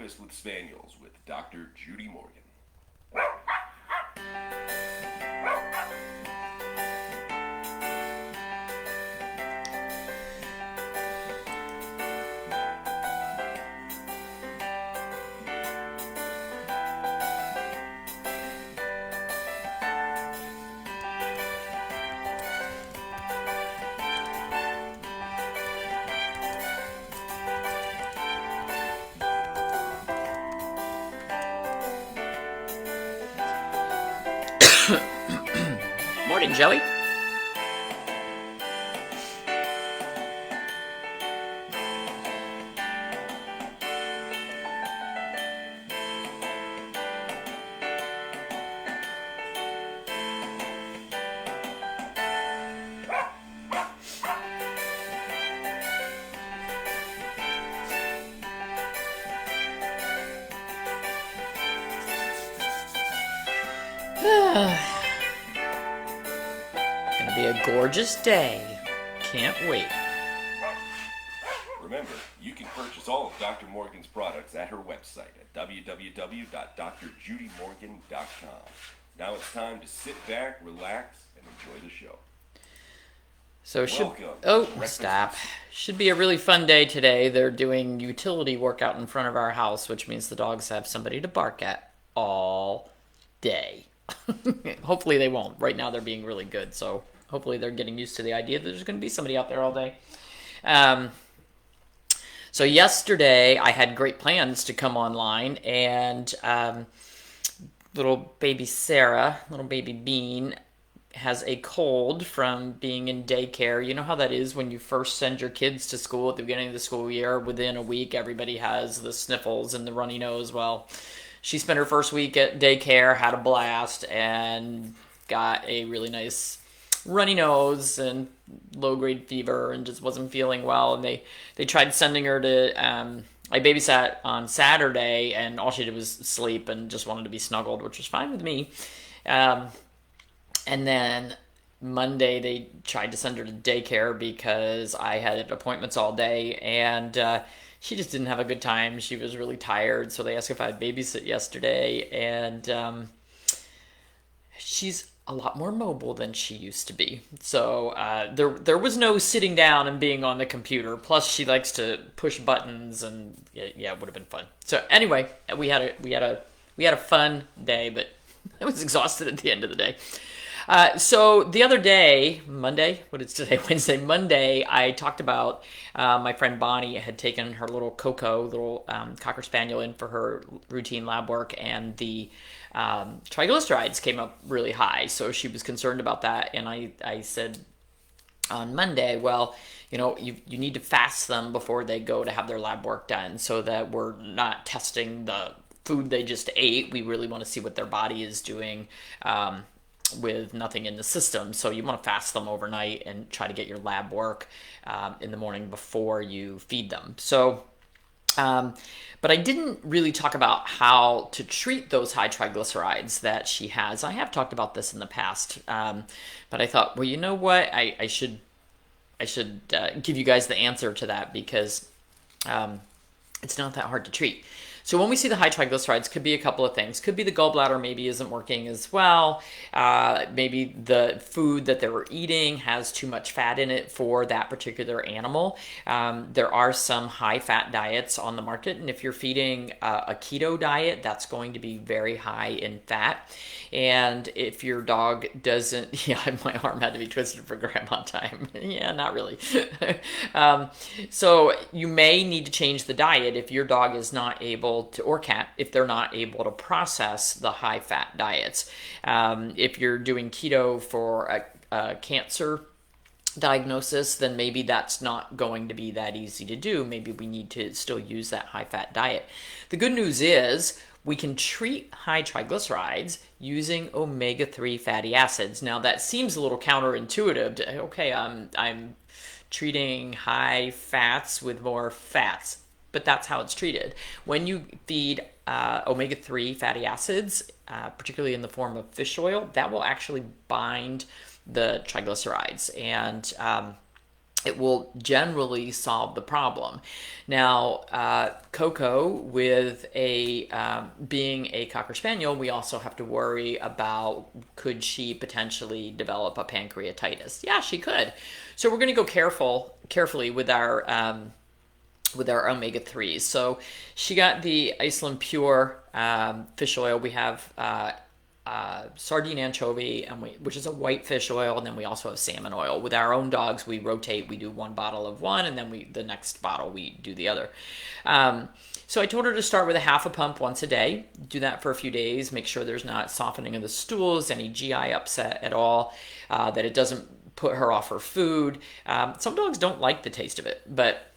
Breakfast with Spaniels with Dr. Judy Morgan. Morning, Joey. Gonna be a gorgeous day. Can't wait. Remember, you can purchase all of Dr. Morgan's products at her website at www.drjudymorgan.com. Now it's time to sit back, relax, and enjoy the show. So Welcome. stop. Should be a really fun day today. They're doing utility work out in front of our house, which means the dogs have somebody to bark at all day. Hopefully they won't. Right now they're being really good, so hopefully they're getting used to the idea that there's going to be somebody out there all day. So yesterday I had great plans to come online, and little baby Sarah, little baby Bean, has a cold from being in daycare. You know how that is when you first send your kids to school at the beginning of the school year. Within a week, everybody has the sniffles and the runny nose. Well, she spent her first week at daycare, had a blast, and got a really nice runny nose and low-grade fever and just wasn't feeling well. And they tried sending her to... I babysat on Saturday, and all she did was sleep and just wanted to be snuggled, which was fine with me. And then Monday, they tried to send her to daycare because I had appointments all day, and she just didn't have a good time. She was really tired, so they asked if I'd babysit yesterday, and she's a lot more mobile than she used to be. So there was no sitting down and being on the computer. Plus, she likes to push buttons, and yeah, it would have been fun. So anyway, we had a fun day, but I was exhausted at the end of the day. So the other day, Monday, what is today? Wednesday, Monday, I talked about my friend Bonnie had taken her little little Cocker Spaniel in for her routine lab work, and the triglycerides came up really high. So she was concerned about that, and I said on Monday, well, you need to fast them before they go to have their lab work done so that we're not testing the food they just ate. We really want to see what their body is doing with nothing in the system. So you want to fast them overnight and try to get your lab work in the morning before you feed them. So, but I didn't really talk about how to treat those high triglycerides that she has. I have talked about this in the past, but I thought, well, you know what? I should give you guys the answer to that because it's not that hard to treat. So when we see the high triglycerides, could be a couple of things. Could be the gallbladder maybe isn't working as well. Maybe the food that they were eating has too much fat in it for that particular animal. There are some high-fat diets on the market, and if you're feeding a keto diet, that's going to be very high in fat. And if your dog doesn't... Yeah, my arm had to be twisted for grandma time. Yeah, not really. So you may need to change the diet if your dog is not able to, or cat, if they're not able to process the high fat diets. If you're doing keto for a cancer diagnosis, then maybe that's not going to be that easy to do. Maybe we need to still use that high fat diet. The good news is we can treat high triglycerides using omega-3 fatty acids. Now that seems a little counterintuitive to, okay, I'm treating high fats with more fats. But that's how it's treated. When you feed omega-3 fatty acids, particularly in the form of fish oil, that will actually bind the triglycerides. And it will generally solve the problem. Now, Coco, with a being a Cocker Spaniel, we also have to worry about, could she potentially develop a pancreatitis? Yeah, she could. So we're going to go carefully with our omega-3s. So she got the Iceland Pure fish oil. We have sardine anchovy, which is a white fish oil, and then we also have salmon oil. With our own dogs, we rotate. We do one bottle of one, and then the next bottle we do the other. So I told her to start with a half a pump once a day. Do that for a few days. Make sure there's not softening of the stools, any GI upset at all, that it doesn't put her off her food. Some dogs don't like the taste of it, but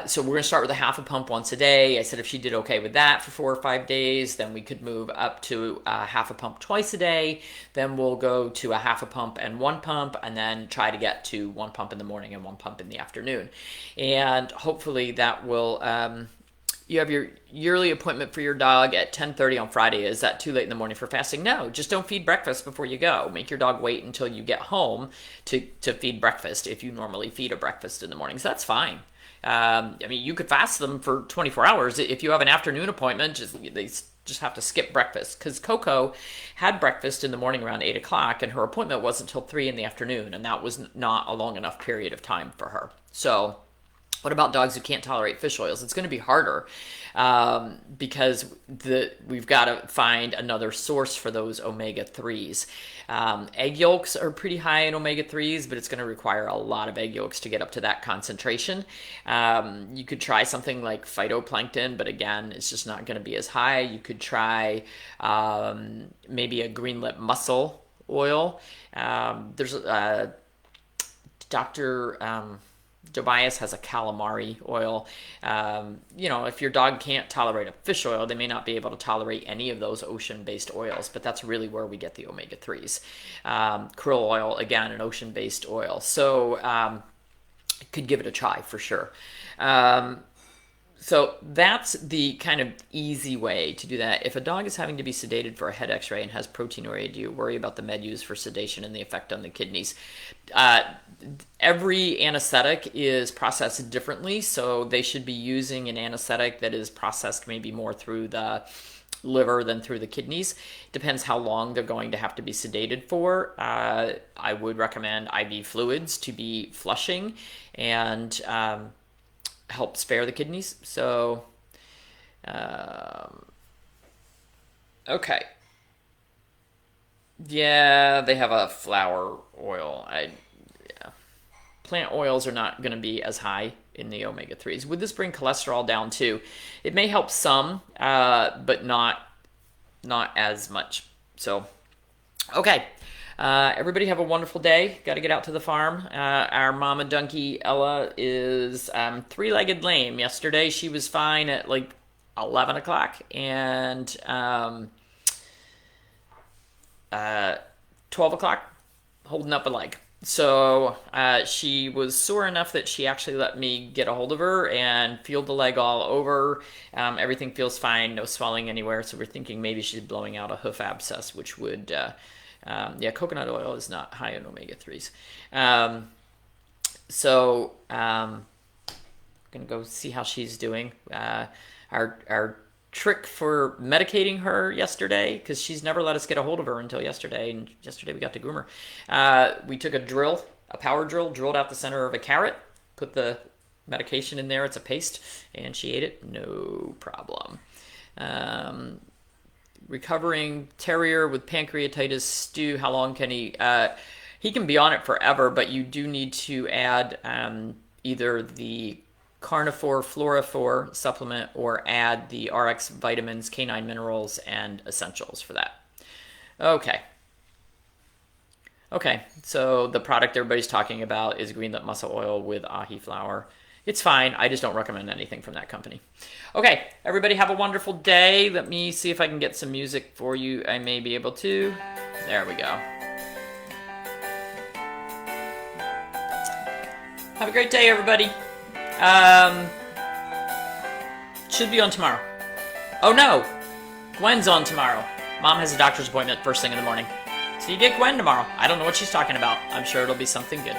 so we're going to start with a half a pump once a day. I said if she did okay with that for 4 or 5 days, then we could move up to a half a pump twice a day. Then we'll go to a half a pump and 1 pump, and then try to get to 1 pump in the morning and 1 pump in the afternoon. And hopefully that will, you have your yearly appointment for your dog at 10:30 on Friday. Is that too late in the morning for fasting? No, just don't feed breakfast before you go. Make your dog wait until you get home to feed breakfast if you normally feed a breakfast in the mornings. That's fine. I mean, you could fast them for 24 hours. If you have an afternoon appointment, they just have to skip breakfast. Because Coco had breakfast in the morning around 8 o'clock, and her appointment wasn't until 3 in the afternoon, and that was not a long enough period of time for her. So what about dogs who can't tolerate fish oils? It's going to be harder because we've got to find another source for those omega-3s. Egg yolks are pretty high in omega-3s, but it's going to require a lot of egg yolks to get up to that concentration. You could try something like phytoplankton, but again, it's just not going to be as high. You could try maybe a green lip mussel oil. There's Dr. Tobias has a calamari oil. If your dog can't tolerate a fish oil, they may not be able to tolerate any of those ocean-based oils, but that's really where we get the omega-3s. Krill oil, again, an ocean-based oil. So could give it a try for sure. So that's the kind of easy way to do that. If a dog is having to be sedated for a head x-ray and has proteinuria, do you worry about the med used for sedation and the effect on the kidneys? Every anesthetic is processed differently, so they should be using an anesthetic that is processed maybe more through the liver than through the kidneys. Depends how long they're going to have to be sedated for. I would recommend IV fluids to be flushing and help spare the kidneys. So, okay. Yeah, they have a flower oil. Plant oils are not going to be as high in the omega-3s. Would this bring cholesterol down too? It may help some, but not as much. So, okay. Everybody have a wonderful day. Got to get out to the farm. Our mama donkey, Ella, is 3-legged lame. Yesterday, she was fine at like 11 o'clock, and 12 o'clock, holding up a leg. So she was sore enough that she actually let me get a hold of her and feel the leg all over. Everything feels fine, no swelling anywhere. So we're thinking maybe she's blowing out a hoof abscess, which would, coconut oil is not high in omega-3s. So I'm going to go see how she's doing. Our trick for medicating her yesterday, because she's never let us get a hold of her until yesterday, and yesterday we got to groom her. We took a power drill, drilled out the center of a carrot, put the medication in there. It's a paste, and she ate it, no problem. Recovering terrier with pancreatitis, Stu, how long can he can be on it forever, but you do need to add either the Carnivore Fluorophore supplement or add the RX vitamins, K9 minerals, and essentials for that. Okay, so the product everybody's talking about is green lip mussel oil with ahi flower. It's fine. I just don't recommend anything from that company. Okay, everybody have a wonderful day. Let me see if I can get some music for you. I may be able to. There we go. Have a great day, everybody. Should be on tomorrow. Oh no, Gwen's on tomorrow. Mom has a doctor's appointment first thing in the morning. So you get Gwen tomorrow. I don't know what she's talking about. I'm sure it'll be something good.